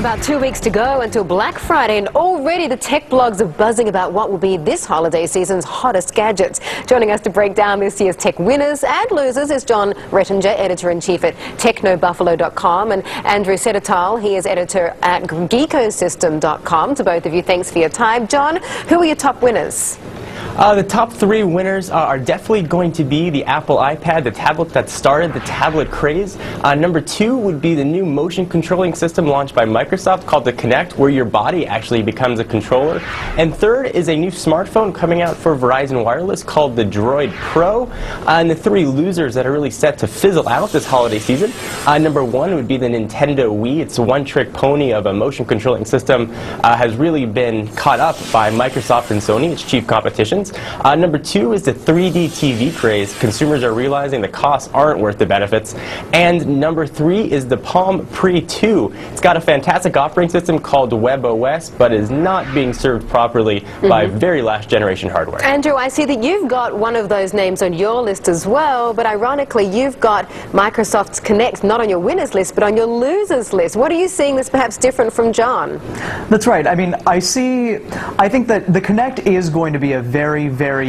About 2 weeks to go until Black Friday, and already the tech blogs are buzzing about what will be this holiday season's hottest gadgets. Joining us to break down this year's tech winners and losers is John Rettinger, editor-in-chief at technobuffalo.com, and Andrew Sedetal, he is editor at geekosystem.com. To both of you, thanks for your time. John, who are your top winners? The top three winners are definitely going to be the Apple iPad, the tablet that started the tablet craze. Number two would be the new motion controlling system launched by Microsoft called the Kinect, where your body actually becomes a controller. And third is a new smartphone coming out for Verizon Wireless called the Droid Pro. And the three losers that are really set to fizzle out this holiday season. Number one would be the Nintendo Wii. It's a one-trick pony of a motion controlling system, has really been caught up by Microsoft and Sony, its chief competitions. Number two is the 3D TV craze. Consumers are realizing the costs aren't worth the benefits. And number three is the Palm Pre 2. It's got a fantastic operating system called WebOS, but is not being served properly by very last generation hardware. Andrew, I see that you've got one of those names on your list as well, but ironically you've got Microsoft's Kinect not on your winners list, but on your losers list. What are you seeing that's perhaps different from John? That's right. I mean, I think that the Kinect is going to be a very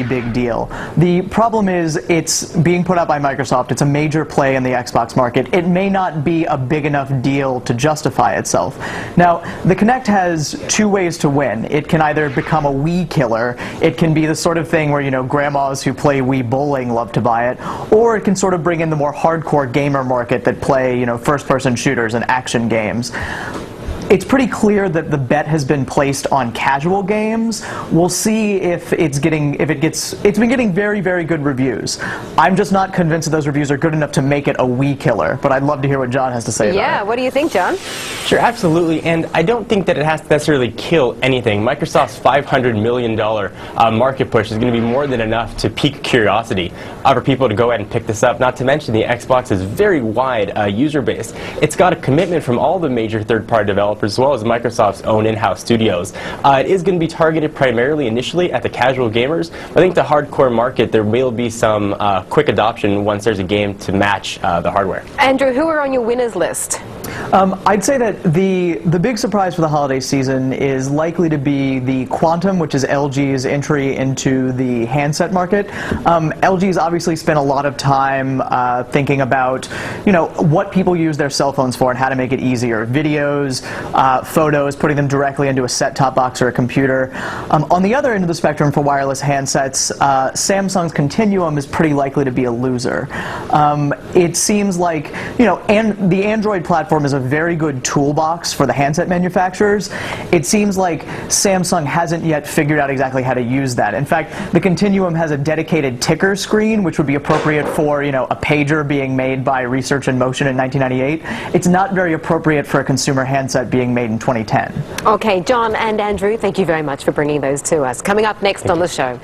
big deal. The problem is it's being put out by Microsoft. It's a major play in the Xbox market. It may not be a big enough deal to justify itself. Now, the Kinect has two ways to win. It can either become a Wii killer. It can be the sort of thing where, you know, grandmas who play Wii bowling love to buy it, or it can sort of bring in the more hardcore gamer market that play, you know, first-person shooters and action games. It's pretty clear that the bet has been placed on casual games. We'll see if it's been getting very good reviews. I'm just not convinced that those reviews are good enough to make it a Wii killer, but I'd love to hear what John has to say about it. Yeah, what do you think, John? Sure, absolutely, and I don't think that it has to necessarily kill anything. Microsoft's $500 million market push is going to be more than enough to pique curiosity for people to go ahead and pick this up, not to mention the Xbox's very wide user base. It's got a commitment from all the major third-party developers as well as Microsoft's own in-house studios. It is going to be targeted primarily initially at the casual gamers. I think the hardcore market, there will be some quick adoption once there's a game to match the hardware. Andrew, who are on your winners list? I'd say that the big surprise for the holiday season is likely to be the Quantum, which is LG's entry into the handset market. LG's obviously spent a lot of time thinking about, you know, what people use their cell phones for and how to make it easier. Videos, photos, putting them directly into a set-top box or a computer. On the other end of the spectrum for wireless handsets, Samsung's Continuum is pretty likely to be a loser. It seems like, you know, and the Android platform is a very good toolbox for the handset manufacturers. It seems like Samsung hasn't yet figured out exactly how to use that. In fact, the Continuum has a dedicated ticker screen, which would be appropriate for, you know, a pager being made by Research in Motion in 1998. It's not very appropriate for a consumer handset being made in 2010. Okay, John and Andrew, thank you very much for bringing those to us. Coming up next on the show.